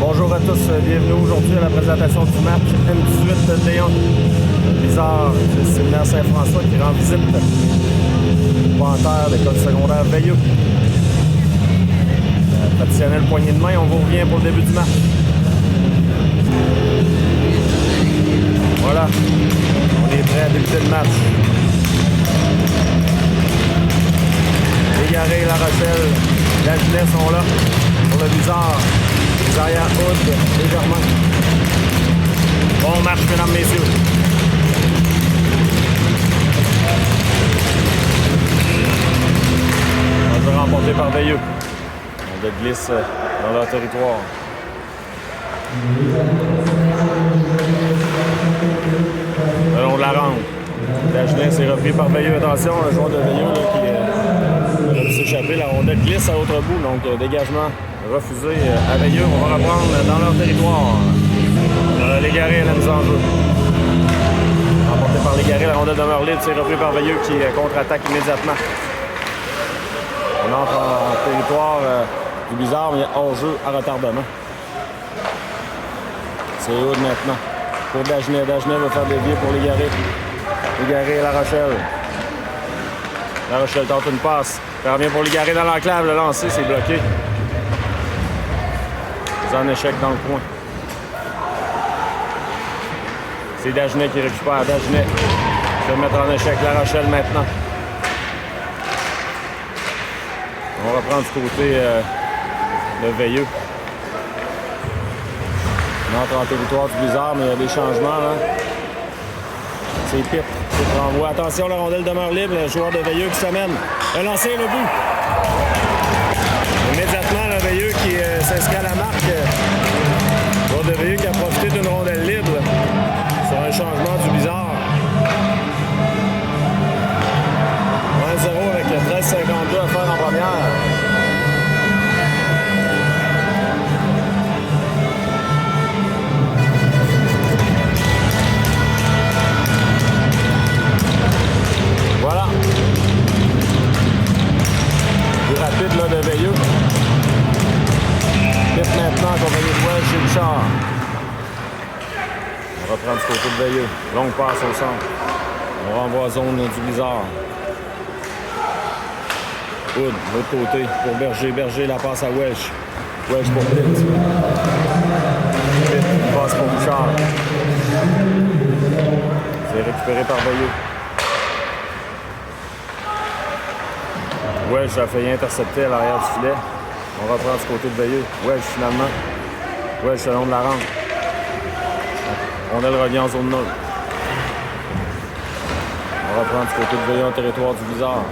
Bonjour à tous, bienvenue aujourd'hui à la présentation du match M18 Léon. Bizarre, c'est le séminaire Saint-François qui rend visite au Panthère d'école secondaire Veilleux. Traditionnelle poignée de main, on vous revient pour le début du match. Voilà, on est prêt à débuter le match. Légaré, La Rochelle, la Ginette sont là pour le bizarre. Les arrières Hood, légèrement. Bon match, mesdames, messieurs. On va remporter par Veilleux. On glisse dans leur territoire. Le long de la rampe. Dagenet s'est repris par Veilleux. Attention, le joueur de Veilleux là, qui a pu s'échapper. La rondelle glisse à l'autre bout, donc dégagement refusé à Veilleux. On va reprendre dans leur territoire. Légaré à la mise en jeu. Remporté par Légaré, la rondelle demeure libre. C'est repris par Veilleux qui contre-attaque immédiatement. On entre en territoire du bizarre, mais hors-jeu à retardement. C'est Hood maintenant. Pour Dagenet. Dagenet va faire dévier pour Légaré. Légaré à La Rochelle. La Rochelle tente une passe. Ça revient pour Légaré dans l'enclave. Le lancer, c'est bloqué. C'est en échec dans le coin. C'est Dagenet qui récupère. Dagenet se mettre en échec. La Rochelle maintenant. On va reprendre du côté de Veilleux. On entre en territoire du bizarre, mais il y a des changements là. C'est Pitt qui renvoie. Attention, la rondelle demeure libre. Le joueur de Veilleux qui s'amène. Le lancer et le but. Immédiatement, le Veilleux qui s'inscrit à la marque. Le joueur de Veilleux qui a profité d'une rondelle libre sur un changement du bizarre. 1-0 avec 13,52 à faire en première. Voilà. Plus rapide là, de Veilleux. Pitt maintenant, accompagné de Welch et Bouchard. On reprend du côté de Veilleux. Longue passe au centre. On renvoie à zone du bizarre. Hood, de l'autre côté, pour Berger. Berger, la passe à Welch. Welch pour Pitt. Pitt, passe pour Bouchard. C'est récupéré par Veilleux. Welch a failli intercepter à l'arrière du filet. On reprend du côté de Veilleux. Welch finalement. Welch le long de la rampe. Rondelle revient en zone neutre. On reprend du côté de Veilleux en territoire du bizarre.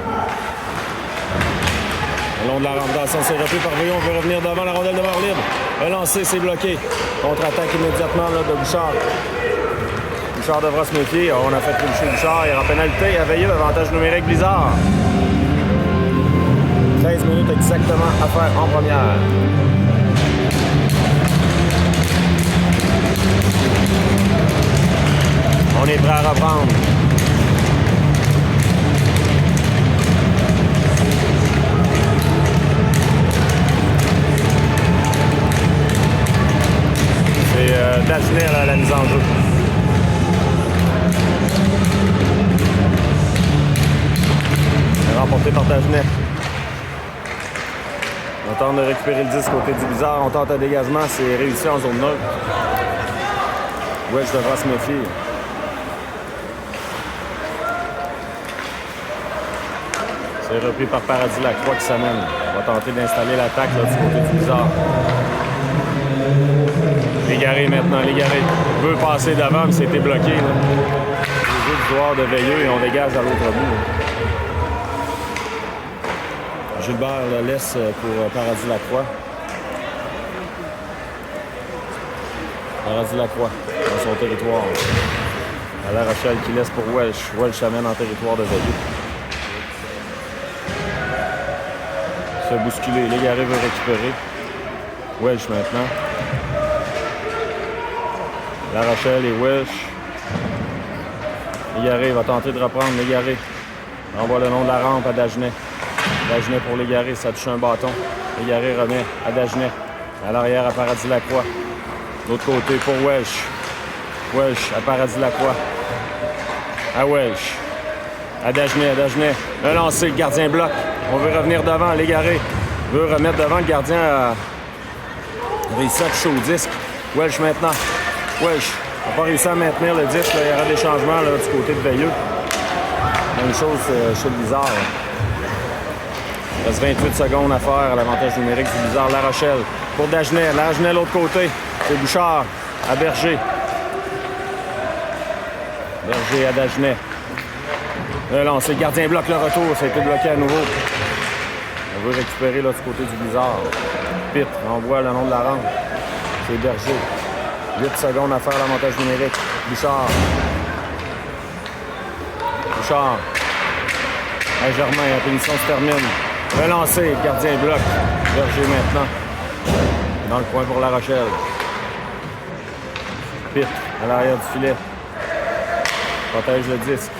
Le long de la rampe, attention, c'est repris par Veilleux. On veut revenir devant, la rondelle demeure libre. Le lancer, c'est bloqué. Contre-attaque immédiatement là, de Bouchard. Bouchard devra se méfier. On a fait toucher Bouchard. Il y aura pénalité à Veilleux. Avantage numérique bizarre. 15 minutes exactement à faire en première. On est prêt à reprendre. C'est Dagenet à la mise en jeu. Remporté par Dagenet. On tente de récupérer le 10 côté du bizarre. On tente un dégagement. C'est réussi en zone neutre. Welch devra se méfier. C'est repris par Paradis Lacroix qui s'amène. On va tenter d'installer l'attaque du côté du bizarre. Légaré maintenant. Légaré veut passer d'avant, mais c'était bloqué. Les jeux du joueur de Veilleux et on dégage à l'autre bout. Gilbert le laisse pour Paradis Lacroix. Paradis Lacroix dans son territoire. À La Rochelle qui laisse pour Welch. Welch amène en territoire de Veilleux. Se bousculer. Légaré veut récupérer. Welch maintenant. La Rochelle et Welch. Légaré va tenter de reprendre. Légaré envoie le long de la rampe à Dagenet. Dagenet pour Légaré, ça touche un bâton. Légaré remet à Dagenet. À l'arrière, à Paradis-Lacroix. De l'autre côté pour Welsh. Welsh à Paradis-Lacroix. À Welsh. À Dagenet. Le lancer, le gardien bloque. On veut revenir devant, l'égaré. On veut remettre devant, le gardien a réussi à toucher au disque. Welsh maintenant. Welsh n'a pas réussi à maintenir le disque. Là. Il y aura des changements là, du côté de Veilleux. Même chose chez le Blizzard. Il reste 28 secondes à faire à l'avantage numérique du Blizzard. La Rochelle pour Dagenet. Dagenet de l'autre côté. C'est Bouchard à Berger. Berger à Dagenet. Le lancer, gardien bloque le retour. Ça a été bloqué à nouveau. On veut récupérer là, du côté du Blizzard. Pitt envoie le nom de la rampe. C'est Berger. 8 secondes à faire l'avantage numérique. Bouchard. À Germain, la punition se termine. Le lancer, gardien bloque. Berger maintenant. Dans le coin pour La Rochelle. Pitt à l'arrière du filet. Protège le disque.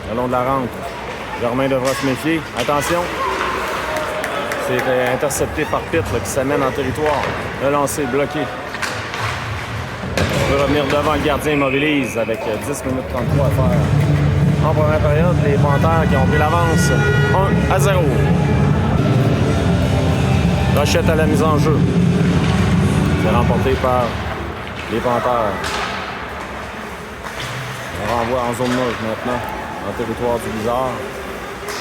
Le long de la rampe. Germain devra se méfier. Attention. C'est intercepté par Pitt là, qui s'amène en territoire. Le lancer bloqué. On peut revenir devant, le gardien immobilise avec 10 minutes 33 à faire. En première période, les Panthères qui ont pris l'avance 1-0. Rochette à la mise en jeu. C'est remporté par les Panthères. On renvoie en zone neutre maintenant, en territoire du Blizzard.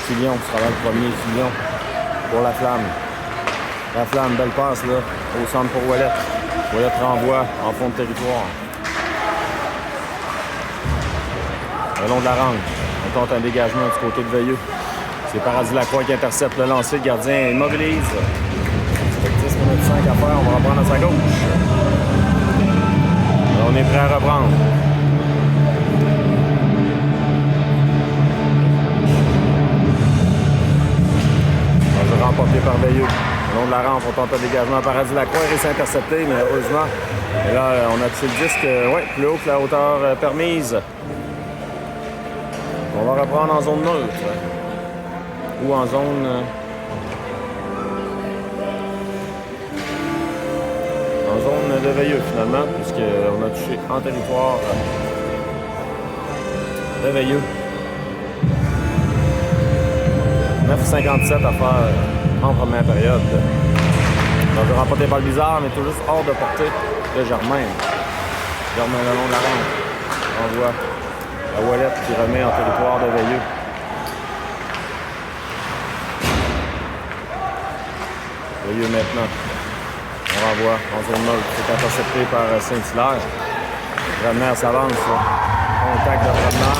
Fillon sera là le premier, Fillon pour la Flamme. La Flamme, belle passe là, au centre pour Ouellet. Ouellet renvoie en fond de territoire. Le long de la rampe, on tente un dégagement du côté de Veilleux. C'est Paradis-Lacroix qui intercepte le lancer, le gardien immobilise. Avec 10 minutes 5 à faire, on va reprendre à sa gauche. Là, on est prêt à reprendre. Remporté par Veilleux. Le long de la rampe, on tente un dégagement. Paradis-Lacroix est intercepté, mais heureusement. Et là, on a touché le disque plus haut que la hauteur permise. On va reprendre en zone neutre. Ou en zone... en zone de Veilleux, finalement, puisqu'on a touché en territoire de Veilleux. 9,57 à faire en première période. On veut remporter par le Blizzard, mais tout juste hors de portée de Germain. Germain le long de la rampe. On voit la Ouellet qui remet en territoire de Veilleux. Veilleux maintenant. On renvoie en zone neutre. C'est intercepté par Saint-Hilaire. Brenner s'avance. Contact de Brenner.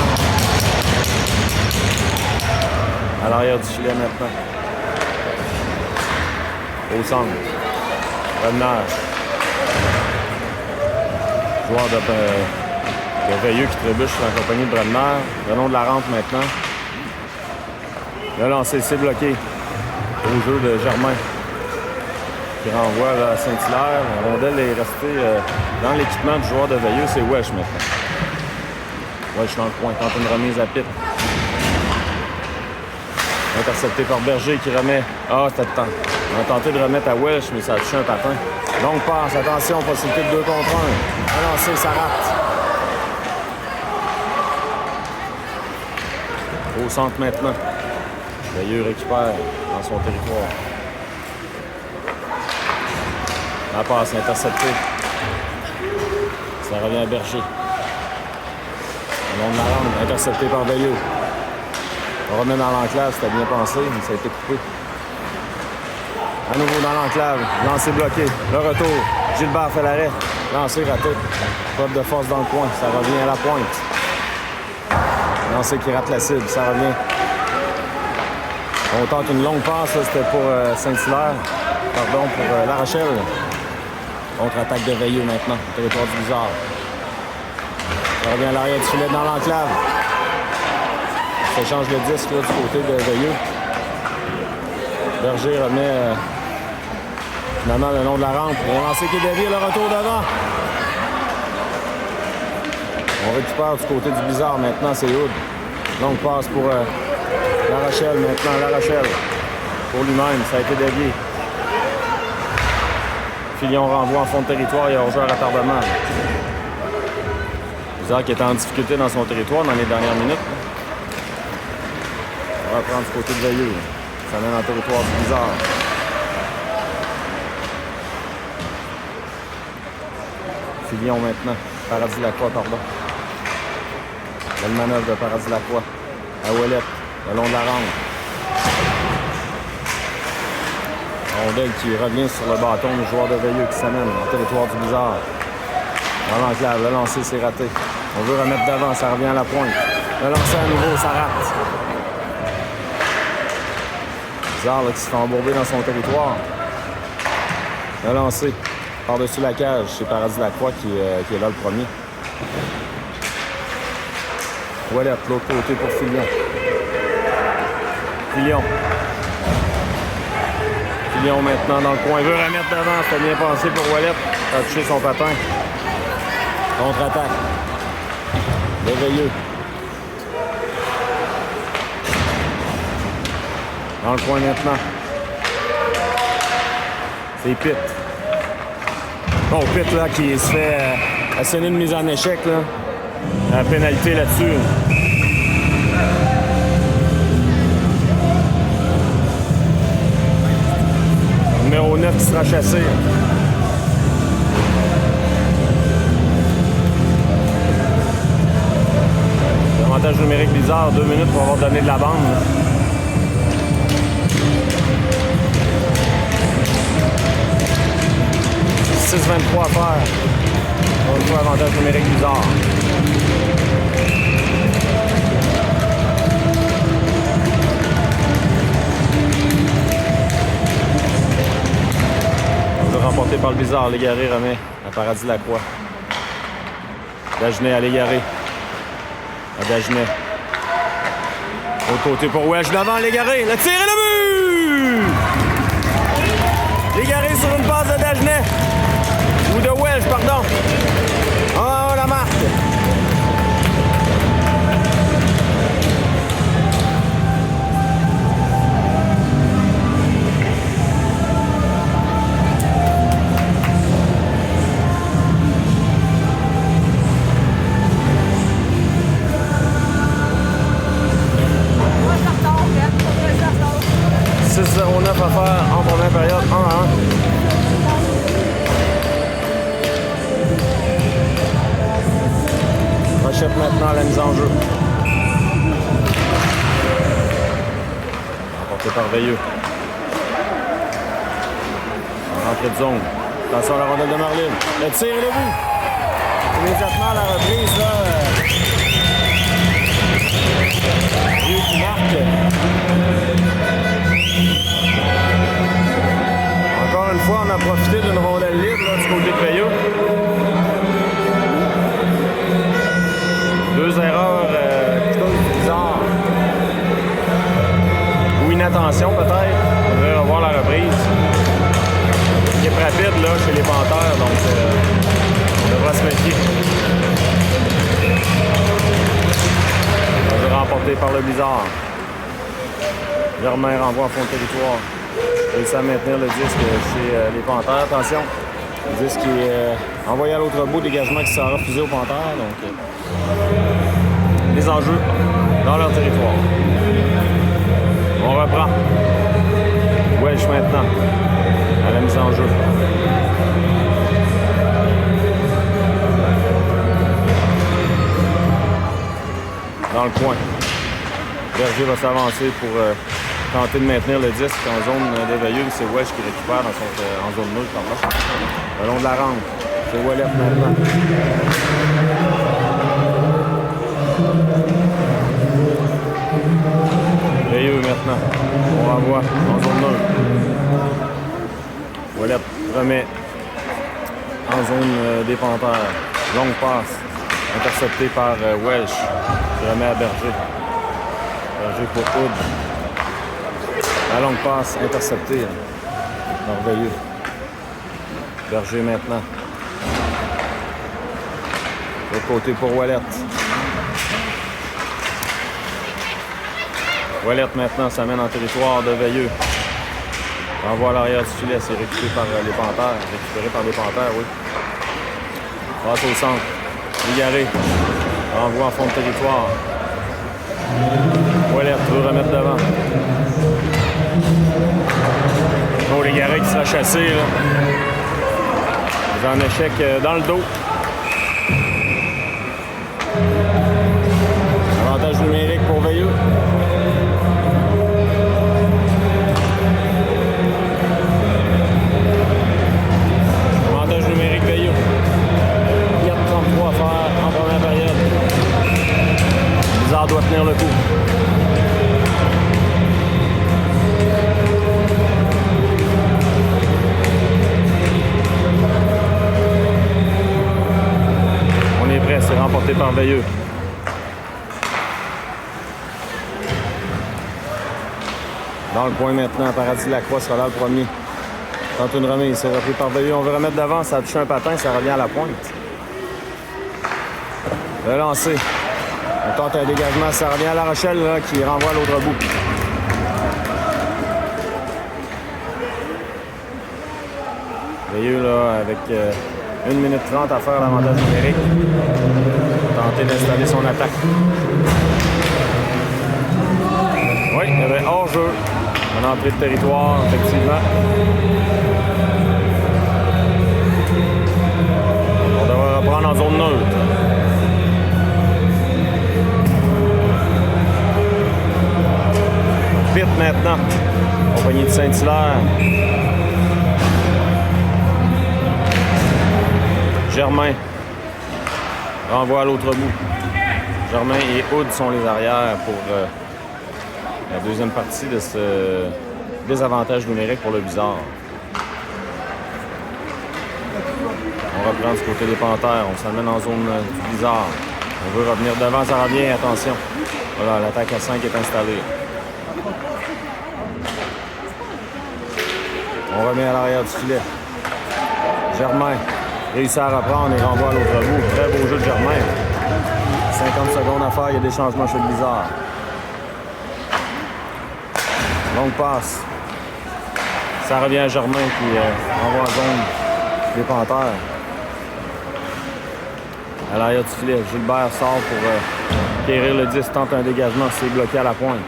À l'arrière du filet maintenant. Au centre. Brenner. Joueur de Veilleux qui trébuche sur la compagnie de Brenner. Le long de la rampe maintenant. Le lancer, c'est bloqué. Au jeu de Germain. Qui renvoie à Saint-Hilaire. La rondelle est restée dans l'équipement du joueur de Veilleux. C'est Welsh maintenant. Welsh dans le coin. Tente une remise à Pitt. Intercepté par Berger qui remet. Ah, c'était le temps. On a tenté de remettre à Welsh, mais ça a touché un patin. Longue passe, attention, possibilité de 2 contre 1. Un lancé, ça rate. Au centre maintenant. Veilleux récupère dans son territoire. La passe interceptée. Ça revient à Berger. Le long de la rampe, intercepté par Veilleux. On remet dans l'enclave, c'était bien pensé, mais ça a été coupé. À nouveau dans l'enclave, lancer bloqué, le retour. Gilbert fait l'arrêt, lancer raté. Preuve de force dans le coin, ça revient à la pointe. Lancer qui rate la cible, ça revient. On tente une longue passe, c'était pour Saint-Hilaire. Pardon, pour La Rochelle. Contre-attaque de Veilleux maintenant, territoire du Blizzard. Ça revient à l'arrière du filet dans l'enclave. Ça change le disque là, du côté de Veilleux. Berger remet finalement le long de la rampe. On lance qui est dévié, le retour devant. On récupère du côté du Blizzard maintenant, c'est Hood. Longue passe pour La Rochelle maintenant, La Rochelle. Pour lui-même, ça a été dévié. Filion renvoie en fond de territoire. Il y a hors-jeu à retardement. Bizarre qui est en difficulté dans son territoire dans les dernières minutes. On va prendre du côté de Veilleux. Ça mène en territoire du Bizarre. Filion maintenant. Paradis-Lacroix, pardon. Belle manœuvre de Paradis-Lacroix. À Ouellette, le long de la rampe. Rondelle qui revient sur le bâton du joueur de Veilleux qui s'amène en territoire du Bizarre. Dans l'enclave, le lancer, c'est raté. On veut remettre d'avant, ça revient à la pointe. Le lancer à nouveau, ça rate. Bizarre là, qui se fait embourber dans son territoire. Le lancer par-dessus la cage, c'est Paradis-Lacroix qui est là le premier. Ouellette, l'autre côté pour Filion. Filion maintenant dans le coin. Il veut remettre devant. C'était bien pensé pour Ouellette. Il a touché son patin. Contre-attaque. De Veilleux. Dans le coin maintenant. C'est Pitt. Bon, Pitt là qui se fait asséner une mise en échec là. La pénalité là-dessus. Numéro 9 qui sera chassé. Avantage numérique Bizarre, 2 minutes pour avoir donné de la bande. 6-23 à faire. On joue avantage numérique Bizarre. Remporté par le Bizarre, Légaré remet à Paradis-Lacroix. Dagenet à Légaré. À Dagenet. Autre côté pour Welch devant Légaré. Le tir et le but! Légaré sur une passe de Dagenet. Ou de Welch, pardon. Oh, la marque! À faire en première période 1-1. Rochette maintenant à la mise en jeu. Emporté par Veilleux. Rentrée de zone. Attention à la rondelle de Marlin. Le tir et le but. Immédiatement à la reprise là. Veilleux qui marque. Encore une fois, on a profité d'une rondelle libre là, du côté de Veilleux. 2 erreurs bizarres. Ou inattention peut-être. On devrait revoir la reprise. Équipe rapide là, chez les Panthères, donc on devra se méfier. On va remporté par le Bizarre. Germain renvoie en fond de territoire. Réussit à maintenir le disque chez les Panthères. Attention, le disque qui est envoyé à l'autre bout, dégagement qui sera refusé aux Panthères. Donc, les enjeux dans leur territoire. On reprend. Welch maintenant à la mise en jeu. Dans le coin. Berger va s'avancer pour tenter de maintenir le disque en zone de Veilleux. C'est Welch qui récupère en zone nulle. Le long de la rampe. C'est Ouellette maintenant. Veilleux maintenant. On renvoie en zone nulle. Ouellette remet en zone des Panthères. Longue passe. Intercepté par Welch. Qui remet à Berger. Berger pour Hood. La longue passe interceptée par Veilleux. Berger maintenant. De l'autre côté pour Ouellette. Ouellette maintenant s'amène en territoire de Veilleux. Envoie à l'arrière du filet, c'est récupéré par les Panthères. Récupéré par les Panthères, oui. Passe au centre. Légaré. Envoie en fond de territoire. Ouellette veut remettre devant. Oh, Légaré qui sera chassé, là. Il est en échec dans le dos. Avantage numérique pour Veilleux. Avantage numérique Veilleux. 4:33 à faire en première période. Bizarre doit tenir le coup. On est prêt, c'est remporté par Veilleux. Dans le coin maintenant, Paradis Lacroix sera là le premier. Tente une remise, c'est repris par Veilleux. On veut remettre devant, ça a touché un patin, ça revient à la pointe. Le lancer. On tente un dégagement, ça revient à La Rochelle là, qui renvoie à l'autre bout. Veilleux là, avec 1 minute 30 à faire l'avantage numérique. Tenter d'installer son attaque. Oui, il y avait hors-jeu. Une entrée de territoire, effectivement. On devrait reprendre en zone neutre. Vite maintenant. Compagnie de Saint-Hilaire. Germain. Renvoie à l'autre bout. Germain et Hood sont les arrières pour la deuxième partie de ce désavantage numérique pour le Bizarre. On reprend du côté des Panthères. On s'amène en zone du Bizarre. On veut revenir devant, ça revient. Attention. Voilà, l'attaque à 5 est installée. On remet à l'arrière du filet. Germain réussit à reprendre et renvoie à l'autre bout. Très beau jeu de Germain. 50 secondes à faire, il y a des changements chez le Bizarre. Longue passe. Ça revient à Germain qui envoie en zone des Panthères. À l'arrière du filet, Gilbert sort pour quérir le 10, tente un dégagement, c'est bloqué à la pointe.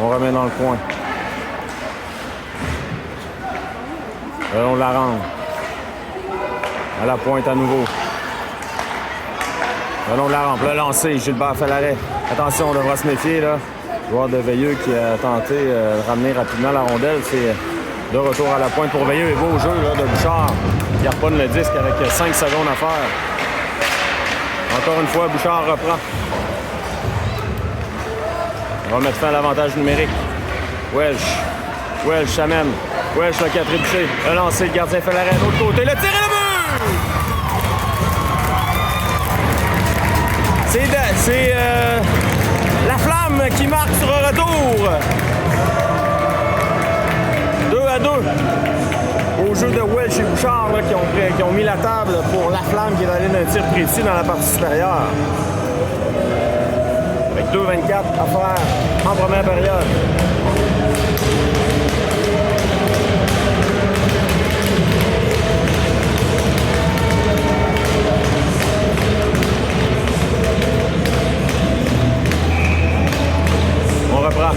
On remet dans le coin. On la rend. À la pointe à nouveau. On la rampe. Le lancer, Gilbert fait l'arrêt. Attention, on devra se méfier là. Le joueur de Veilleux qui a tenté de ramener rapidement la rondelle. C'est de retour à la pointe pour Veilleux. Et beau jeu là, de Bouchard qui harponne le disque avec 5 secondes à faire. Encore une fois, Bouchard reprend. On va mettre fin à l'avantage numérique. Welch amène. Welch là, qui a trébuché. Le lancer, le gardien fait l'arrêt de l'autre côté. Le tir et le but! C'est la Flamme qui marque sur un retour. 2-2. Au jeu de Welch et Bouchard là, qui ont mis la table pour la Flamme qui est allée d'un tir précis dans la partie supérieure. Avec 2-24 à faire en première période. On reprend.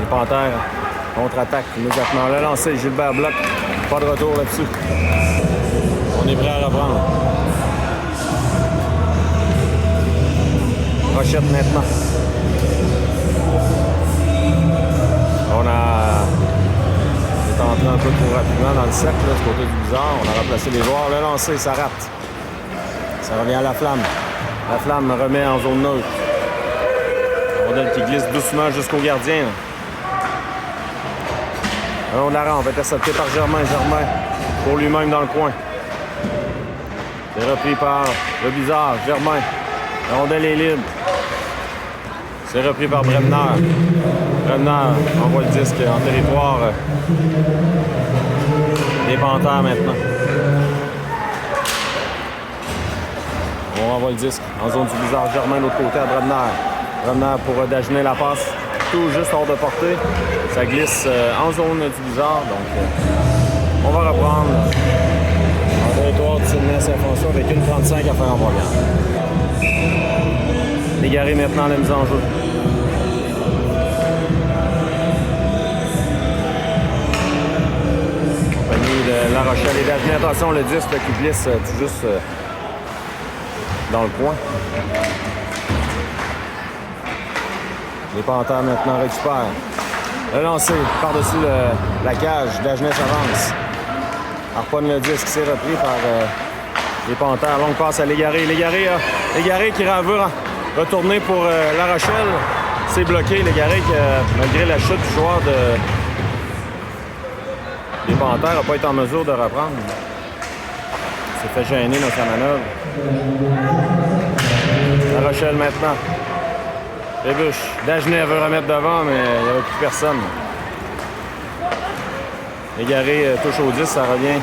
Les Panthères contre-attaque immédiatement. Le lancer, Gilbert bloque. Pas de retour là-dessus. On est prêt à reprendre. Rochette maintenant. On est entré un peu trop rapidement dans le cercle, là, du côté du Bizarre. On a remplacé les joueurs. Le lancer, ça rate. Ça revient à la Flamme. La Flamme remet en zone neutre. Rondelle qui glisse doucement jusqu'au gardien. On la rampe, intercepté par Germain. Germain pour lui-même dans le coin. C'est repris par le Bizarre. Germain. La rondelle est libre. C'est repris par Bremner. Bremner envoie le disque en territoire des Panthères maintenant. On renvoie le disque en zone du bizarre. Germain de l'autre côté à Bredner. Bredner pour Dagenet la passe. Tout juste hors de portée. Ça glisse en zone du bizarre. Donc, on va reprendre en territoire du Sidney Saint-François avec 1,35 à faire en première. Légaré maintenant la mise en jeu. Compagnie de La Rochelle et Dagenet. Attention, le disque qui glisse tout juste dans le coin. Les Panthères maintenant récupèrent. Le lancer par-dessus la cage. Dagenet s'avance. Harponne le disque, c'est repris par les Panthères. Longue passe à Légaré. Légaré qui veut retourner pour La Rochelle. C'est bloqué. Légaré qui, malgré la chute du joueur des Panthères, n'a pas été en mesure de reprendre. Il s'est fait gêner dans sa manœuvre. La Rochelle maintenant. Trébuche. Dagenet veut remettre devant, mais il n'y avait plus personne. Légaré touche au 10, ça revient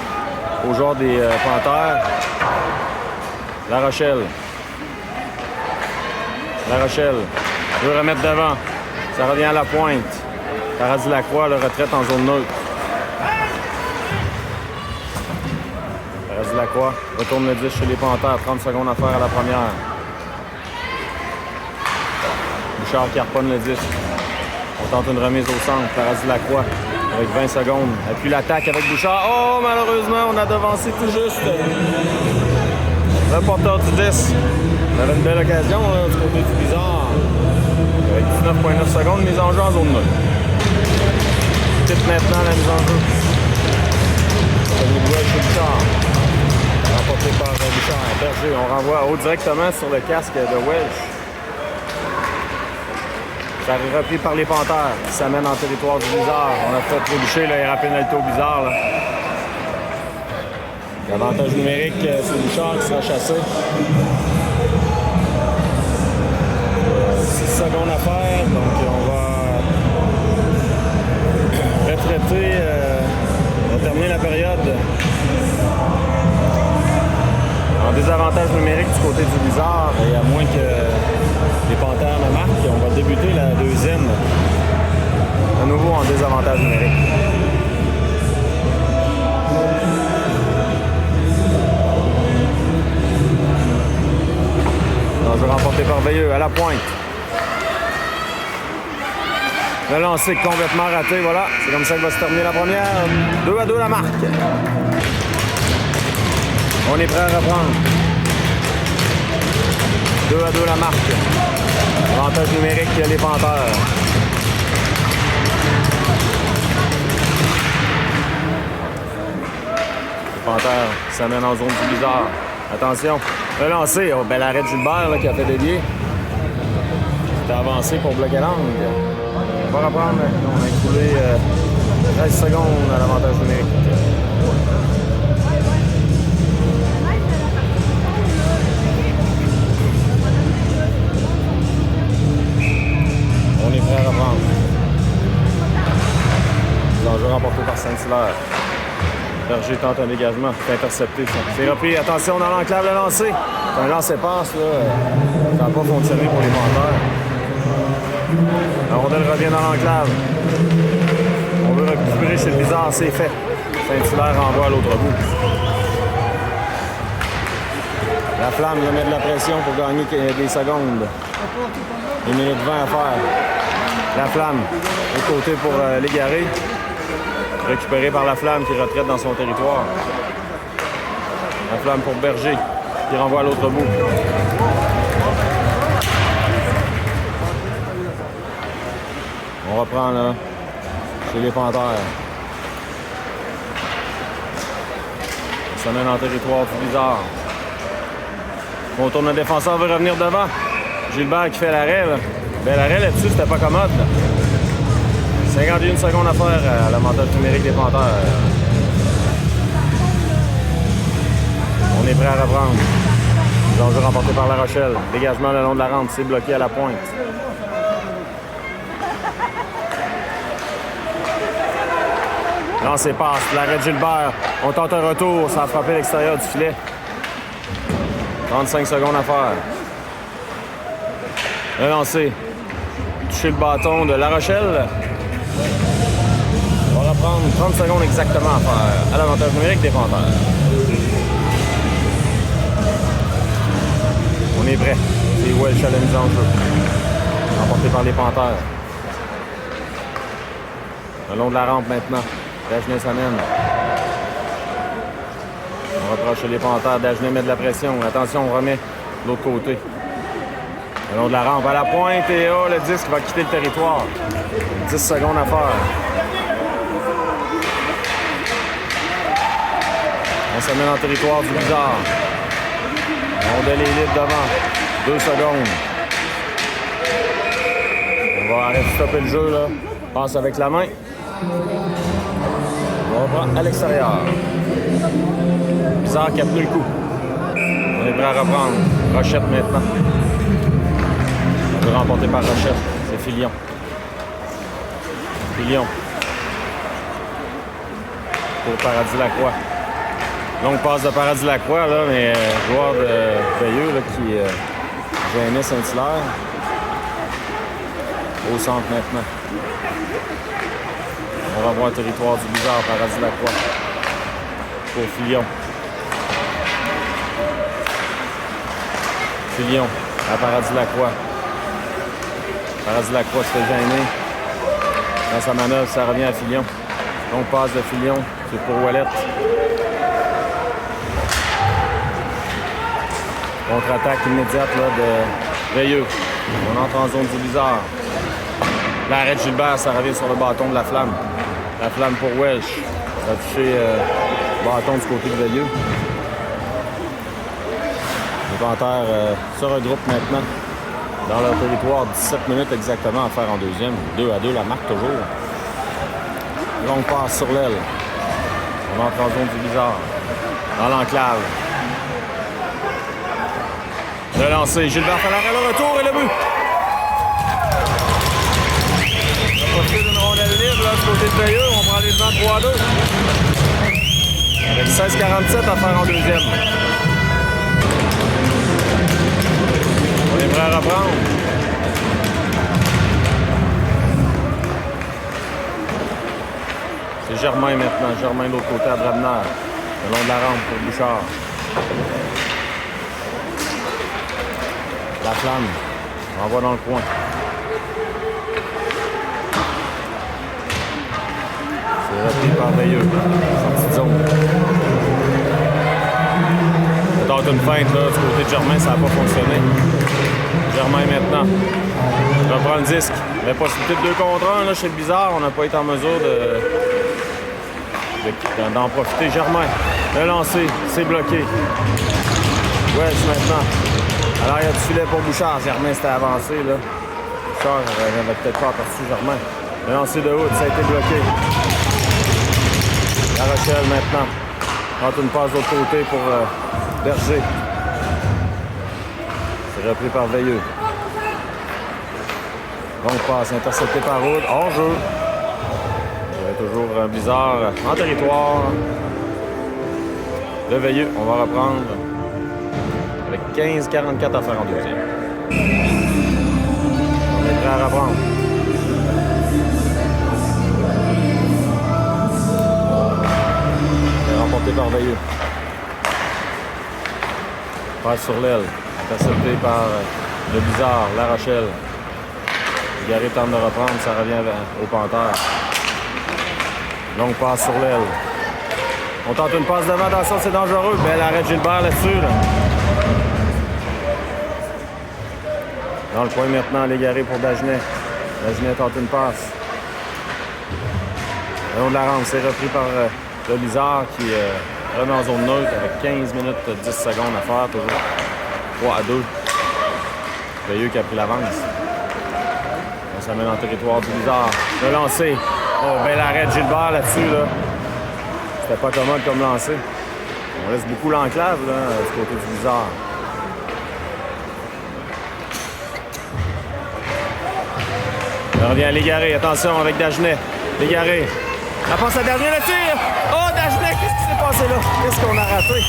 au joueur des Panthères. La Rochelle veut remettre devant. Ça revient à la pointe. Paradis-Lacroix, le retraite en zone neutre. Paradis-Lacroix retourne le 10 chez les Panthères. 30 secondes à faire à la première. Bouchard qui harponne le 10. On tente une remise au centre. Paradis-Lacroix avec 20 secondes. Et puis l'attaque avec Bouchard. Oh, malheureusement, on a devancé tout juste. Le porteur du 10. On avait une belle occasion là, du côté du bizarre. Avec 19,9 secondes, mise en jeu en zone 9. Quitte maintenant la mise en jeu. C'est le joueur chez Bouchard. Remporté par Bouchard. Berger, on renvoie haut directement sur le casque de Welch. Ça est repris par les Panthères qui s'amènent en territoire du bizarre. On a fait trébucher là, et la pénalité au bizarre. Là. L'avantage numérique, c'est Bouchard qui sera chassé. 6 secondes à faire, donc on va retraiter, on va terminer la période en désavantage numérique du côté du bizarre, et à moins que les Panthères ne marquent, on va débuter la deuxième à nouveau en désavantage numérique. Enjeu remporté par Veilleux à la pointe. Le lancer complètement raté, voilà. C'est comme ça que va se terminer la première. 2-2 la marque. On est prêt à reprendre. 2-2 la marque. Avantage numérique, les Panthères. Les Panthères s'amènent en zone du bizarre. Attention. Le lancer. Oh, bel arrêt de Gilbert là, qui a fait dévier. C'était avancé pour bloquer l'angle. On va reprendre. On a écoulé 13 secondes à l'avantage numérique. On est prêt à reprendre. L'enjeu remporté par Saint-Hilaire. Berger tente un dégagement. C'est intercepté. C'est repris. Attention dans l'enclave, le lancer. C'est un lancer-passe. Ça n'a pas fonctionné pour les Panthères. La rondelle revient dans l'enclave. On veut récupérer chez le bizarre. C'est fait. Saint-Hilaire renvoie à l'autre bout. La Flamme va mettre de la pression pour gagner des secondes. 1 minute 20 à faire. La Flamme, au côté pour Légaré. Récupéré par la Flamme qui retraite dans son territoire. La Flamme pour Berger qui renvoie à l'autre bout. On reprend là chez les Panthères. Ça mène en territoire plus bizarre. On tourne le défenseur, veut revenir devant. Gilbert qui fait l'arrêt. Ben, l'arrêt là-dessus, c'était pas commode. Là. 51 secondes à faire à l'avantage numérique des Panthères. On est prêt à reprendre. L'enjeu remporté par La Rochelle. Dégagement le long de la rampe, c'est bloqué à la pointe. Lancé passe, l'arrêt de Gilbert. On tente un retour, ça a frappé l'extérieur du filet. 35 secondes à faire. Le lancer. Toucher le bâton de La Rochelle. On va reprendre 30 secondes exactement à faire. À l'avantage numérique des Panthères. On est prêt. C'est Welsh à la mise en jeu. Remporté par les Panthères. Le long de la rampe maintenant. Dagenet s'amène. On reproche les Panthères. Dagenet met de la pression. Attention, on remet de l'autre côté. Le long de la rampe à la pointe et le disque va quitter le territoire. 10 secondes à faire. On s'amène en territoire du Blizzard. On a l'élite devant. 2 secondes. On va arrêter de stopper le jeu là. Passe avec la main. On va prendre à l'extérieur. Blizzard qui a tenu le coup. On est prêt à reprendre. Rochette maintenant. On peut remporter par Rochette. C'est Filion. Filion. Pour Paradis Lacroix. Longue passe de Paradis Lacroix, là, mais joueur de Veilleux là, qui gênait Saint-Hilaire. Au centre maintenant. On va voir le territoire du Blizzard, Paradis Lacroix. Pour Filion. Filion à Paradis Lacroix. Paradis Lacroix se fait gêner. Dans sa manœuvre, ça revient à Filion. Longue passe de Filion, c'est pour Ouellette. Contre-attaque immédiate là, de Veilleux. On entre en zone du Blizzard. L'arrêt de Gilbert, ça revient sur le bâton de la Flamme. La Flamme pour Welsh. Ça a touché le bâton du côté de Veilleux. Les Panthères se regroupent maintenant dans leur territoire. 17 minutes exactement à faire en deuxième. 2-2, la marque toujours. Longue passe sur l'aile. On entre en zone du Blizzard. Dans l'enclave. Le lancer, Gilbert Fallard à le retour et le but. On va profiter d'une rondelle libre là, du côté de Veilleux. On prend les devants 3-2. Avec 16-47 à faire en deuxième. On est prêt à reprendre. C'est Germain maintenant. Germain de l'autre côté à Drabner. Le long de la rampe pour Bouchard. La Flamme. On envoie dans le coin. C'est repris par Veilleux. Petite zone. On tente une feinte là, du côté de Germain, ça n'a pas fonctionné. Germain maintenant. Je reprends le disque. La possibilité de 2 contre 1 là, chez le Blizzard, on n'a pas été en mesure d'en profiter. Germain. Le lancer, c'est bloqué. Welsh maintenant. Alors, il y a du filet pour Bouchard. Germain s'était avancé, là. Bouchard n'avait peut-être pas aperçu Germain. Le lancer de haut, ça a été bloqué. La Rochelle, maintenant. Tente une passe de l'autre côté pour Berger. C'est repris par Veilleux. Longue passe interceptée par Roud. Hors-jeu. Il y avait toujours un Blizzard en territoire. De Veilleux, on va reprendre. Avec 15-44 à faire en deuxième. On est prêt à reprendre. C'est remporté par Veilleux. Passe sur l'aile. Intercepté par le Blizzard, La Rochelle. Garé tente de reprendre, ça revient au Panthère. Longue passe sur l'aile. On tente une passe devant, attention, c'est dangereux. Bel arrêt de Gilbert là-dessus. Là. Dans le coin maintenant, Légaré pour Dagenet. Dagenet tente une passe. Le long de la rampe, c'est repris par le Blizzard qui remet en zone neutre avec 15 minutes 10 secondes à faire, toujours 3-2. Veilleux qui a pris l'avance. On s'amène en territoire du Blizzard. Le lancer. Oh, bel arrêt de Gilbert là-dessus. Là. C'était pas commode comme lancer. On laisse beaucoup l'enclave là, du côté du Blizzard. On revient à Légaré. Attention avec Dagenet. Légaré. La passe à Dagenet, le tir! Oh, Dagenet, qu'est-ce qui s'est passé là? Qu'est-ce qu'on a raté?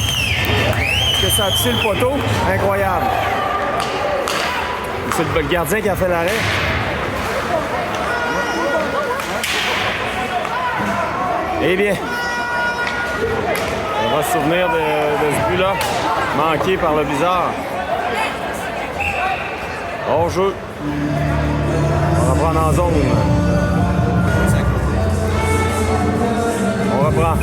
que ça a touché le poteau? Incroyable. C'est le gardien qui a fait l'arrêt. Eh bien, on va se souvenir de ce but-là, manqué par le bizarre. Hors-jeu. On reprend en zone. On reprend.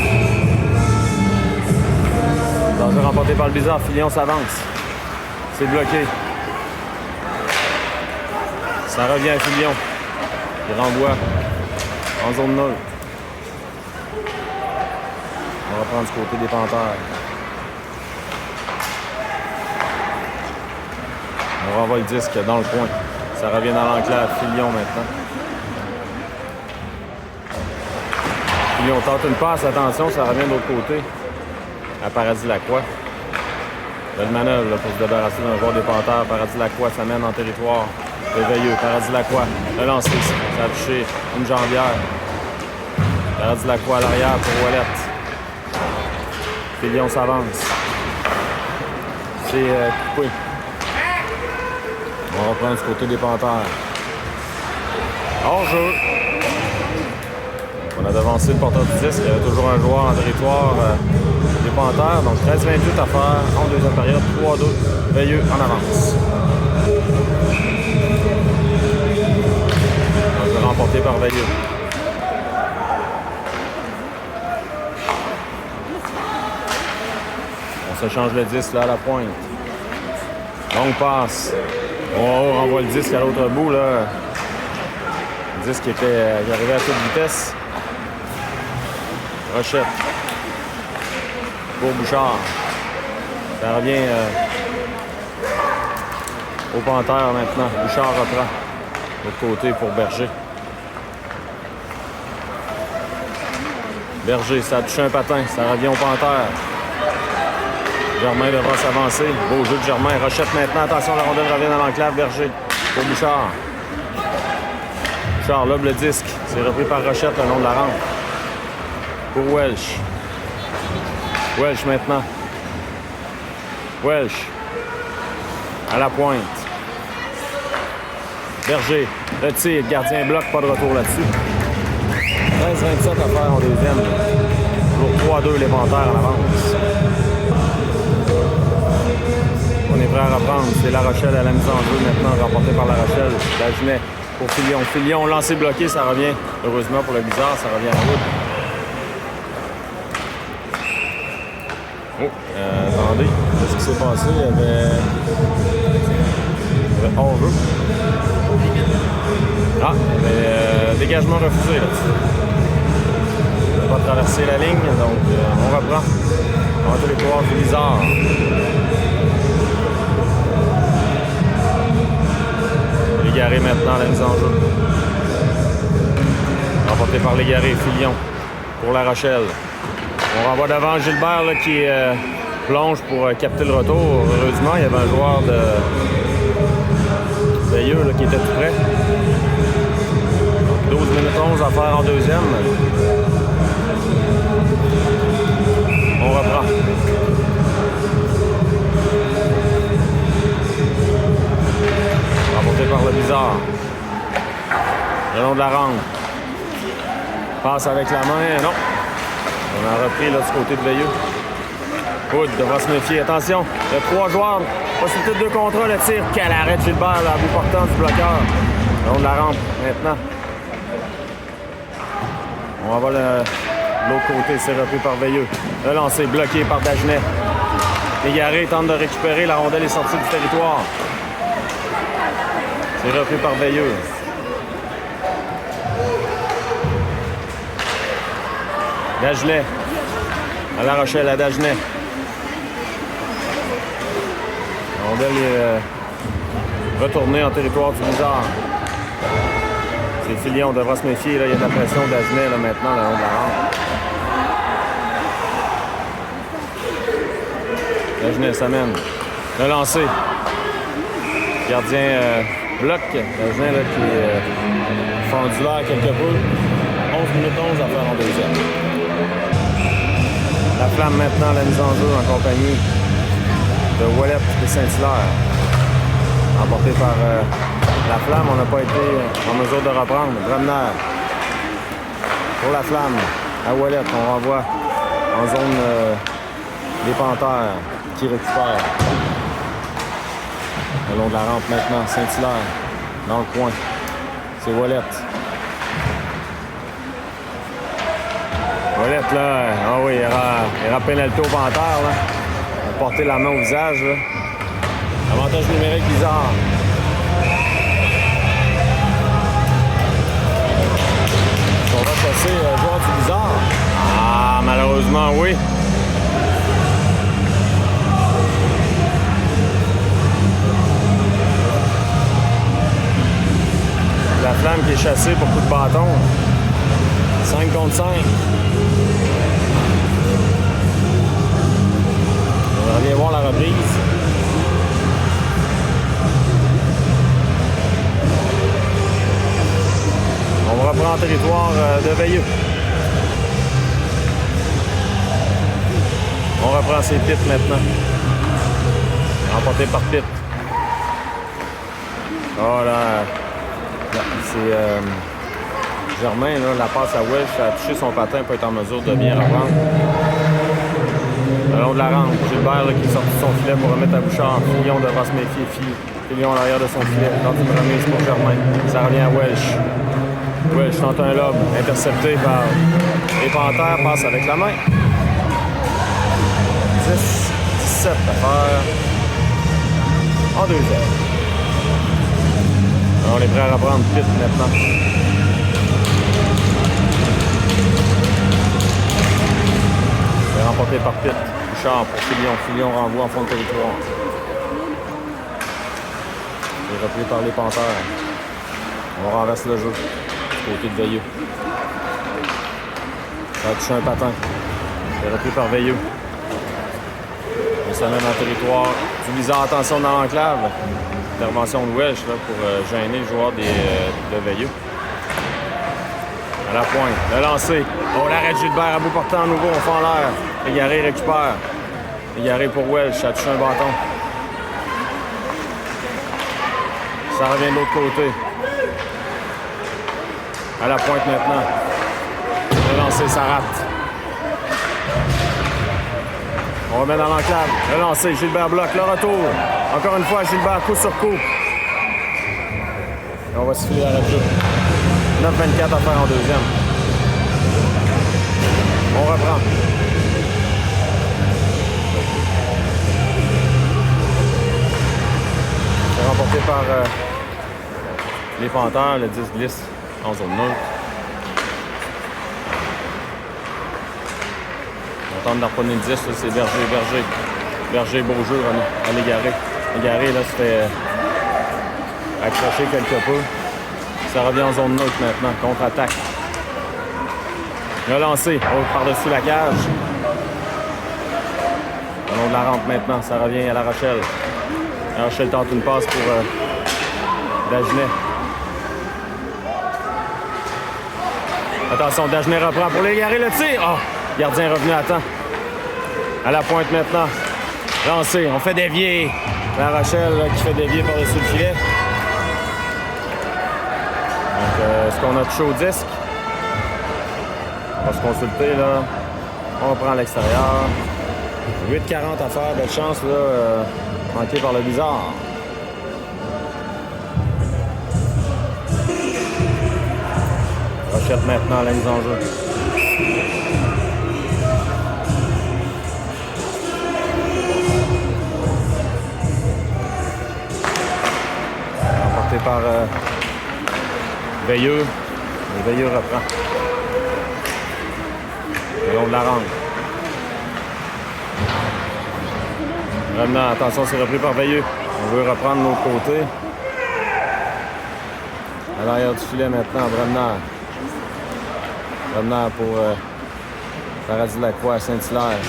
Danger remporté par le bizarre. Filion s'avance. C'est bloqué. Ça revient à Filion. Il renvoie en zone neutre. On va prendre du côté des Panthères. On renvoie le disque dans le coin. Ça revient dans l'enclave. Filion maintenant. Filion tente une passe. Attention, ça revient de l'autre côté. À Paradis-Lacroix. Belle manœuvre là, pour se débarrasser d'un joueur des Panthères. Paradis-Lacroix s'amène en territoire de Veilleux. Paradis-Lacroix. Le lancer. Ça a touché une jambière. Paradis-Lacroix à l'arrière pour Ouellette. Filion s'avance. C'est coupé. On va reprendre du côté des Panthères. Hors-jeu. On a devancé le porteur du disque. Il y avait toujours un joueur en territoire des Panthères. Donc 13-28 à faire en deuxième période. 3-2. Veilleux en avance. Donc remporté par Veilleux. On se change le disque là à la pointe. Longue passe. On renvoie le disque à l'autre bout là. Le disque qui arrivait à toute vitesse. Rochette. Pour Bouchard. Ça revient au Panthère maintenant. Bouchard reprend. De l'autre côté pour Berger. Berger, ça a touché un patin. Ça revient au Panthère. Germain devra s'avancer. Beau jeu de Germain. Rochette maintenant. Attention, la rondelle revient dans l'enclave. Berger pour Bouchard. Bouchard lobe le disque. C'est repris par Rochette le long de la rampe. Pour Welch. Welch maintenant. Welch. À la pointe. Berger. Le tir. Gardien bloc. Pas de retour là-dessus. 13-27 à faire en deuxième. Toujours 3-2 les Panthères en avance. On est prêt à reprendre. C'est La Rochelle à la mise en jeu maintenant, remporté par La Rochelle. Dagenet pour Filion. Filion, lancé bloqué, ça revient. Heureusement pour le bizarre, ça revient en route. Attendez, qu'est-ce qui s'est passé? Il y avait hors-jeu. Ah, il y avait dégagement refusé là. On va pas traverser la ligne, donc on reprend. On va territoire du bizarre. Légaré maintenant, la mise en jeu. Remporté par Légaré, Filion pour La Rochelle. On renvoie devant Gilbert là, qui plonge pour capter le retour. Heureusement, il y avait un joueur de Veilleux qui était tout près. 12 minutes 11 à faire en deuxième. On reprend. Remporté par le bizarre. Le long de la rampe. Passe avec la main. Non. On a repris là, du côté de Veilleux. Hood devra se méfier. Attention, il y a 3 joueurs. Possibilité de 2 contre 1. Le tir. Quel arrêt de Gilbert là, à bout portant du bloqueur. Le long de la rampe maintenant. On va l'autre côté. C'est repris par Veilleux. Le lancer bloqué par Dagenet. Légaré tente de récupérer. La rondelle est sortie du territoire. C'est repris par Veilleux. Dagenet. À La Rochelle, à Dagenet. La rondelle est retournée en territoire du bizarre. C'est Filion, on devra se méfier. Là. Il y a de la pression Dagenet là, maintenant, le long de la rampe. Dagenet s'amène. Le lancer. Gardien bloc. Dagenet là, qui est fendu l'air quelque peu. 11 minutes 11 à faire en deuxième. La flamme maintenant, la mise en jeu en compagnie de Ouellet et Saint-Hilaire. Emporté par la Flamme, on n'a pas été en mesure de reprendre. Bremner pour la Flamme à Ouellet. On renvoie en zone des Panthères qui récupèrent. Le long de la rampe maintenant, Saint-Hilaire dans le coin. C'est Ouellet. Ouellet, là, ah oui, il y aura pénalité au Panthères, là. On va porter la main au visage, là. Avantage numérique bizarre. On va chasser joueur du bizarre. Ah, malheureusement, oui. La Flamme qui est chassée pour coup de bâton. 5 contre 5. On va aller voir la reprise. On reprend en territoire de Veilleux. On reprend ses pits maintenant. Remporté par Pitt. Oh là, c'est Germain, là, la passe à Welsh a touché son patin pour être en mesure de bien reprendre. Le long de la rampe, Gilbert là, qui est sorti de son filet pour remettre à Bouchard. Fillon devra se méfier. Fillon à l'arrière de son filet. Dans une remise pour Germain. Ça revient à Welsh. Welsh tente un lob, intercepté par les Panthères, passe avec la main. 10-17 à faire en deuxième. Alors, on est prêt à reprendre Pitt maintenant. C'est remporté par Pitt. Bouchard pour Fillon. Fillon renvoie en fond de territoire. C'est repris par les Panthères. On renverse le jeu. Côté de Veilleux. Ça a touché un patin. C'est repris par Veilleux. On s'amène en territoire du bizarre. Attention dans l'enclave. Intervention de Welsh là, pour gêner le joueur de Veilleux. À la pointe. Le lancer. Oh, l'arrêt de Gilbert à bout portant à nouveau. On fait en l'air. Égaré récupère. Égaré pour Welsh. Ça a touché un bâton. Ça revient de l'autre côté. À la pointe maintenant. Le lancer, ça rate. On remet dans l'enclave. Le lancer, Gilbert bloque. Le retour. Encore une fois, Gilbert, coup sur coup. Et on va se filer à la jeu. 9-24 à faire en deuxième. On reprend. C'est remporté par les Panthères. Le 10 glisse en zone neutre. On tente d'en prendre une 10, là, c'est Berger. Berger, beau jeu à l'Égaré. L'Égaré, là, se fait accrocher quelque peu. Ça revient en zone neutre maintenant, contre-attaque. Le lancer, par-dessus la cage. Au long de la rampe maintenant, ça revient à La Rochelle. La Rochelle tente une passe pour Dagenet. Attention, Dagenet reprend pour l'Égaré, le tir. Oh, gardien revenu à temps. À la pointe maintenant. Lancé, on fait dévier. La Rochelle là, qui fait dévier par-dessus le filet. Donc, est-ce qu'on a touché au disque? On va se consulter, là. On reprend à l'extérieur. 8-40 à faire. Belle chance, là, manquée par le bizarre. Rochette maintenant, la mise en jeu. Emporté par Veilleux. Et Veilleux reprend. Le long de la rampe. Revenant, attention, c'est repris par Veilleux. On veut reprendre de l'autre côté. À l'arrière du filet maintenant, Bremner. Bremner pour Paradis-Lacroix à Saint-Hilaire.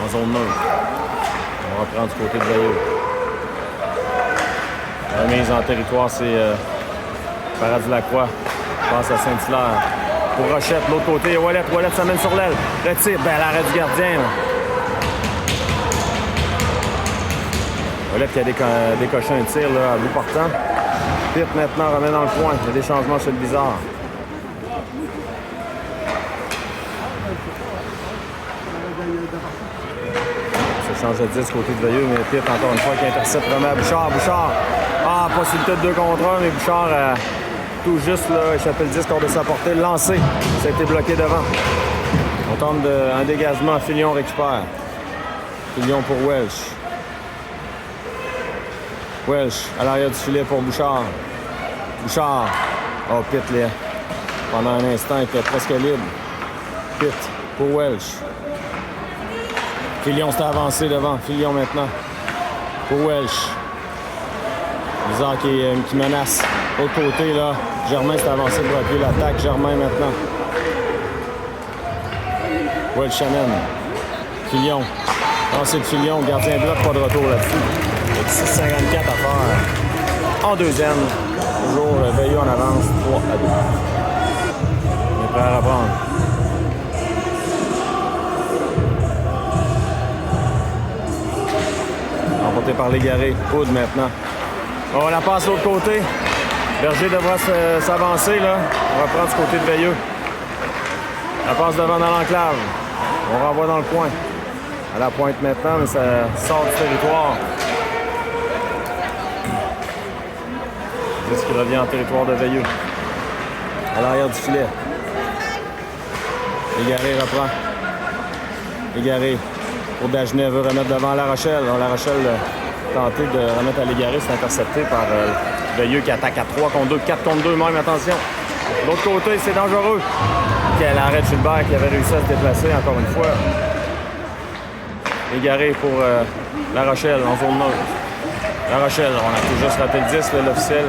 En zone neutre. On reprend du côté de Veilleux. La mise en territoire, c'est Paradis-Lacroix. Passe à Saint-Hilaire. pour Rochette. De l'autre côté, Ouellet s'amène sur l'aile. Le tir, ben l'arrêt du gardien. Là. Ouellet qui a décoché un tir là, à bout portant. Pitt maintenant remet dans le coin. Il y a des changements chez le Bizarre. Ça change de 10 côté de Veilleux, mais Pitt encore une fois qui intercepte remet à Bouchard. Bouchard, possibilité de 2 contre 1, mais Bouchard tout juste là, échappé le 10 hors de sa portée. Lancé, ça a été bloqué devant. On tente un dégagement, Filion récupère. Filion pour Welch. Welch à l'arrière du filet pour Bouchard. Bouchard. Oh, Pitt, là. Pendant un instant, il était presque libre. Pitt pour Welch. Filion s'est avancé devant. Filion maintenant. Pour Welch. Bizarre qui menace. Autre côté, là. Germain s'est avancé pour appuyer l'attaque. Germain maintenant. Welch amène. Filion. Lancé de Filion. Gardien bloc, pas de retour là-dessus. Il y a 6,54 à faire. En deuxième. Toujours Veilleux en avance. 3-2. On est prêt à reprendre. Emporté par Légaré. Hood maintenant. On la passe de l'autre côté. Berger devra s'avancer là. On va prendre du côté de Veilleux. La passe devant dans l'enclave. On renvoie dans le coin. À la pointe maintenant, mais ça sort du territoire. C'est ce qui revient en territoire de Veilleux. À l'arrière du filet. Légaré reprend. Légaré. Pour Dagenet veut remettre devant La Rochelle. La Rochelle tenté de remettre à Légaré, c'est intercepté par Veilleux qui attaque à 3 contre 2, 4 contre 2 même, attention. De l'autre côté, c'est dangereux. Quel arrêt de Gilbert qui avait réussi à se déplacer encore une fois. Légaré pour La Rochelle en zone neutre. La Rochelle, on a tout juste raté le 10, l'officiel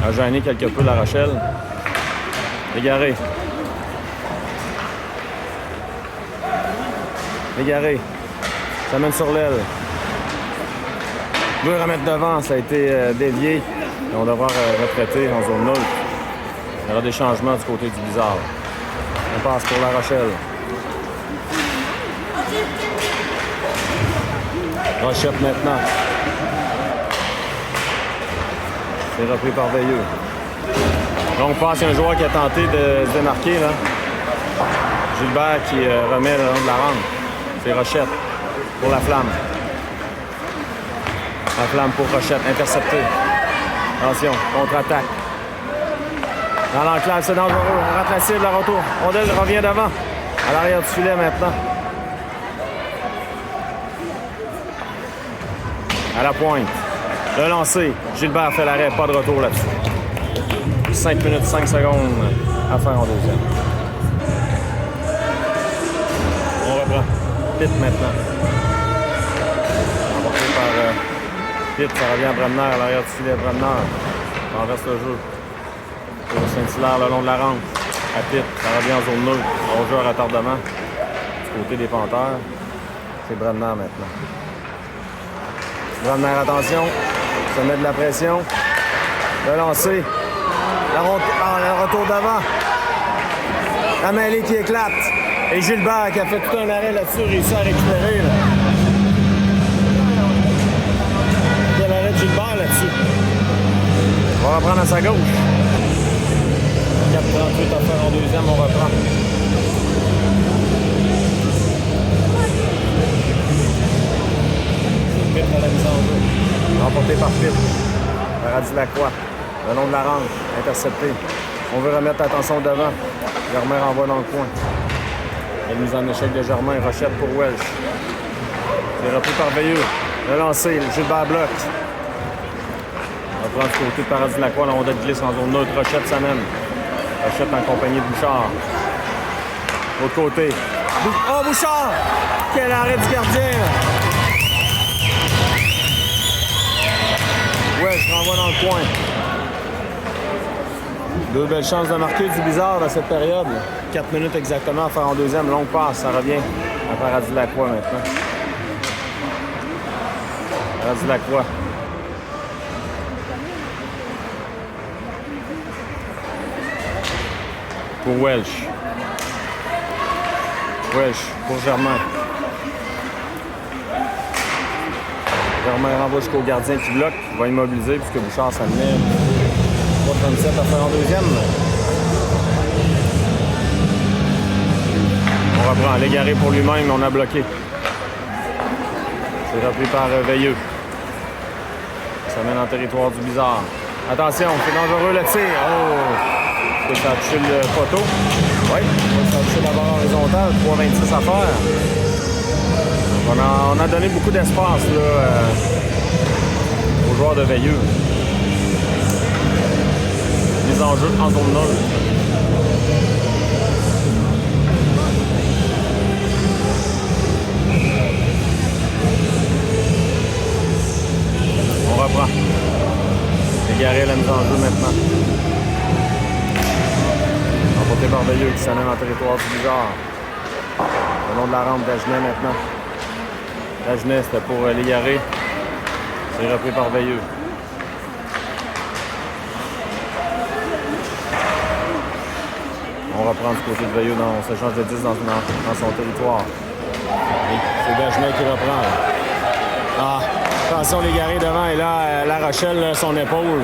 a gêné quelque peu La Rochelle. Légaré. Légaré. Ça mène sur l'aile. Il veut remettre devant, ça a été dévié. Et on devra retraiter en zone neutre. Il y aura des changements du côté du Bizarre. On passe pour La Rochelle. Rochette maintenant. C'est repris par Veilleux. Là, on passe à un joueur qui a tenté de se démarquer. Là. Gilbert qui remet le long de la rampe. C'est Rochette pour la Flamme. La Flamme pour Rochette, intercepté. Attention, contre-attaque. Dans l'enclave, c'est dangereux. On rate la cible, la retour. Rondelle revient devant. À l'arrière du filet maintenant. À la pointe. Le lancer. Gilbert fait l'arrêt. Pas de retour là-dessus. 5 minutes 5 secondes à faire en deuxième. On reprend. Pitt maintenant. Emporté par Pitt. Ça revient à Bremner. À l'arrière du filet, Bremner. On renverse le jeu. Pour Saint-Hilaire le long de la rampe. À Pitt. Ça revient en zone neutre. On joue à retardement. Du côté des Panthères. C'est Bremner maintenant. Bremner, attention. Ça met de la pression. Le lancer. Le retour d'avant. La mêlée qui éclate. Et Gilbert qui a fait tout un arrêt là-dessus, réussi à récupérer. Là. Quel arrêt de Gilbert là-dessus. On va reprendre à sa gauche. 4,38 à faire en deuxième, on reprend. Pitt à la mise en jeu. Remporté par Pitt. Paradis Lacroix. Le long de la rampe. Intercepté. On veut remettre l'attention devant. Germain renvoie dans le coin. La mise en échec de Germain. Rochette pour Welch. C'est repris par Veilleux. Le lancer. Gilbert bloc. On va prendre du côté de Paradis Lacroix. La rondelle glisse en zone neutre. Rochette s'amène. Rochette en compagnie de Bouchard. L'autre côté. Oh, Bouchard! Quel arrêt du gardien! Welch renvoie dans le coin. Deux belles chances de marquer du Bizarre dans cette période. 4 minutes exactement à faire en deuxième. Longue passe, ça revient à Paradis Lacroix maintenant. Paradis Lacroix. pour Welsh. Welsh pour Germain. Germain renvoie jusqu'au gardien qui bloque. Il va immobiliser puisque Bouchard s'amenait 3,37 à faire en deuxième. On reprend. Légaré pour lui-même, on a bloqué. C'est repris par Veilleux. Ça mène en territoire du bizarre. Attention, c'est dangereux le tir. Oh! Ça a touché le poteau. Oui, ça a touché la barre horizontale. 3,26 à faire. On a donné beaucoup d'espace aux joueurs de Veilleux. Mise en jeu en zone neutre. On reprend. Légaré la mise en jeu maintenant. Emporté par Veilleux qui s'amène en territoire du bizarre. Le long de la rampe d'Agenais maintenant. L'Agenais c'était pour Légaré. C'est repris par Veilleux. On reprend du côté de Veilleux. On s'échange de 10 dans son territoire. Et c'est Dagenet qui reprend. Ah, attention Légaré devant. Et là, La Rochelle, là, son épaule.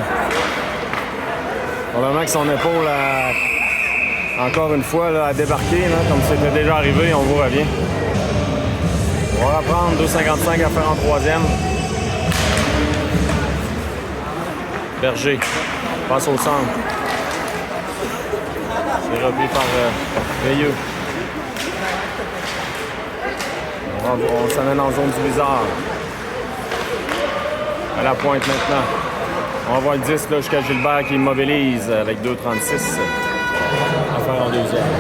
Probablement que son épaule a, encore une fois là, a débarqué, là, comme c'était déjà arrivé. On vous revient. On va reprendre 2,55 à faire en troisième. Berger passe au centre. C'est repris par Veilleux. On s'amène en zone du bizarre. À la pointe maintenant. On voit le 10 là, jusqu'à Gilbert qui immobilise avec 2,36 à faire en deuxième.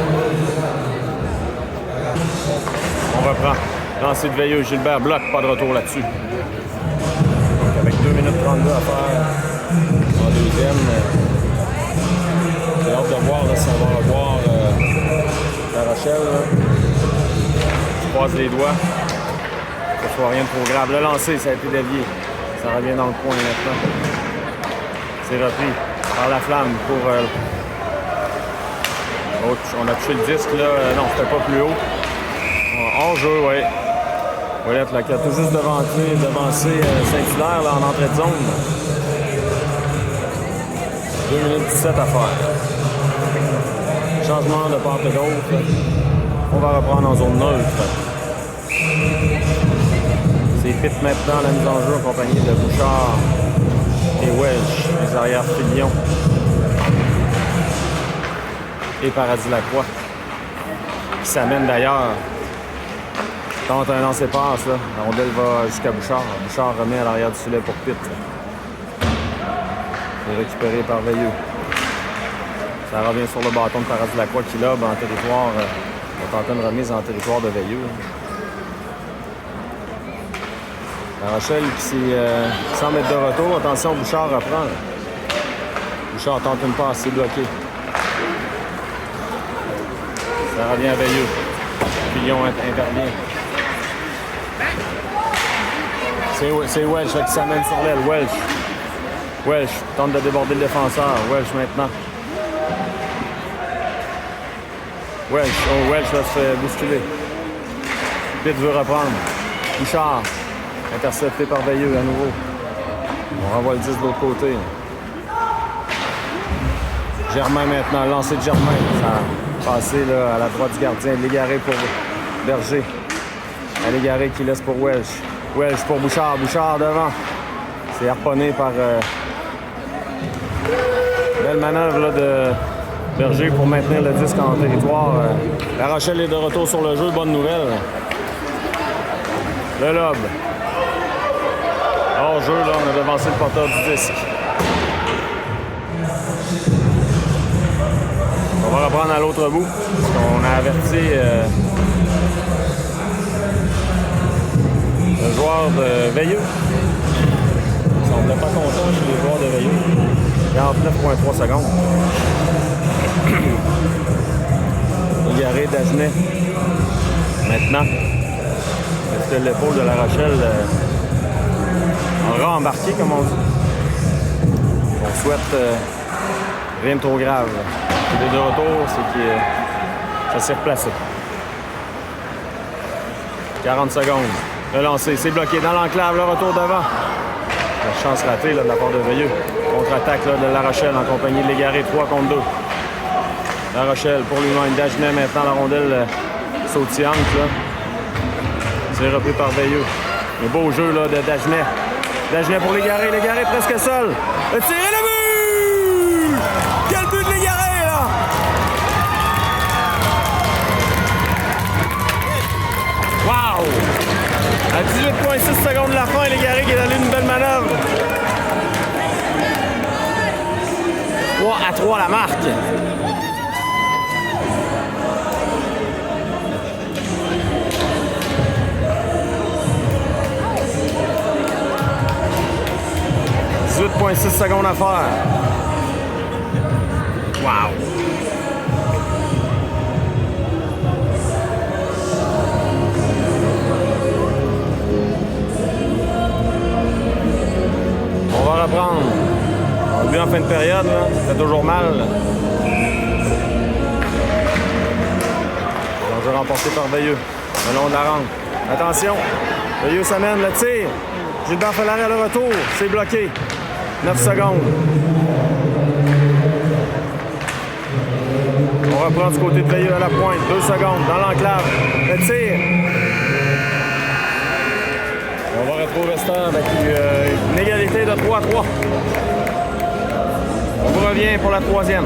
On reprend. Lancé de Veilleux. Gilbert bloque, pas de retour là-dessus. Donc avec 2 minutes 32 à faire en deuxième. J'ai hâte de voir là, si on va revoir La Rochelle. Je croise les doigts. Que ce soit rien de trop grave. Le lancer, ça a été dévié. Ça revient dans le coin maintenant. C'est repris par la flamme pour... on a touché le disque là. Non, c'était pas plus haut. En jeu, oui. Ouellette là, qui a tout juste devancé Saint-Hilaire là, en entrée de zone. 2 minutes 17 à faire. Changement de part de gauche. On va reprendre en zone neutre. C'est Pitt maintenant, la mise en jeu en compagnie de Bouchard et Welsh, les arrières Filion et Paradis Lacroix, qui s'amène d'ailleurs. Tente un lancer-passe, là. La rondelle va jusqu'à Bouchard. Bouchard remet à l'arrière du filet pour Pitt. C'est récupéré par Veilleux. Ça revient sur le bâton de Paradis Lacroix qui lobe en territoire. On va tenter une remise en territoire de Veilleux. La Rochelle qui semble être de retour. Attention, Bouchard reprend. Bouchard tente une passe, c'est bloqué. Ça revient à Veilleux. Fillon intervient. C'est Welsh qui s'amène sur l'aile. Welsh tente de déborder le défenseur. Welsh maintenant. Welsh va se faire bousculer. Pitt veut reprendre. Bouchard. Intercepté par Veilleux à nouveau. On renvoie le 10 de l'autre côté. Germain maintenant. Lancé de Germain. Ça a passé là, à la droite du gardien. Légaré pour Berger. À Légaré qui laisse pour Welsh. Welsh pour Bouchard. Bouchard devant. C'est harponné par... belle manœuvre là, de Berger pour maintenir le disque en territoire. La Rochelle est de retour sur le jeu. Bonne nouvelle. Le lobe. Hors jeu, là, on a devancé le porteur du disque. On va reprendre à l'autre bout. Parce qu'on a averti le joueur de Veilleux. Il ne semblait pas content chez les joueurs de Veilleux. 49,3 secondes. Légaré d'Agenais. Maintenant. Est-ce que l'épaule de La Rochelle aura embarqué, comme on dit? On souhaite rien de trop grave. Il est de retour, c'est qu'il ça s'est replacé. 40 secondes. Le lancer, c'est bloqué dans l'enclave, le retour devant. La chance ratée là, de la part de Veilleux. Contre-attaque là, de La Rochelle en compagnie de Légaré, 3 contre 2. La Rochelle pour lui-même. Dagenet maintenant, la rondelle sautillante. C'est repris par Veilleux. Un beau jeu là, de Dagenet. Dagenet pour Légaré. Légaré presque seul. Le tir et le but! Quel but de Légaré, là! Wow! À 18,6 secondes de la fin, Légaré qui est allé une belle manœuvre. 3-3 la marque. « 18,6 secondes à faire. Wow! On va reprendre. On a vu en fin de période, là, ça fait toujours mal. Danger remporté par Veilleux. Le long de la rampe. Attention. Veilleux s'amène, le tir. Gilbert Fellaret à le retour. C'est bloqué. 9 secondes. On reprend du côté de Veilleux à la pointe. 2 secondes. Dans l'enclave. Le tir. On va retrouver ça avec une égalité de 3-3. On vous revient pour la troisième.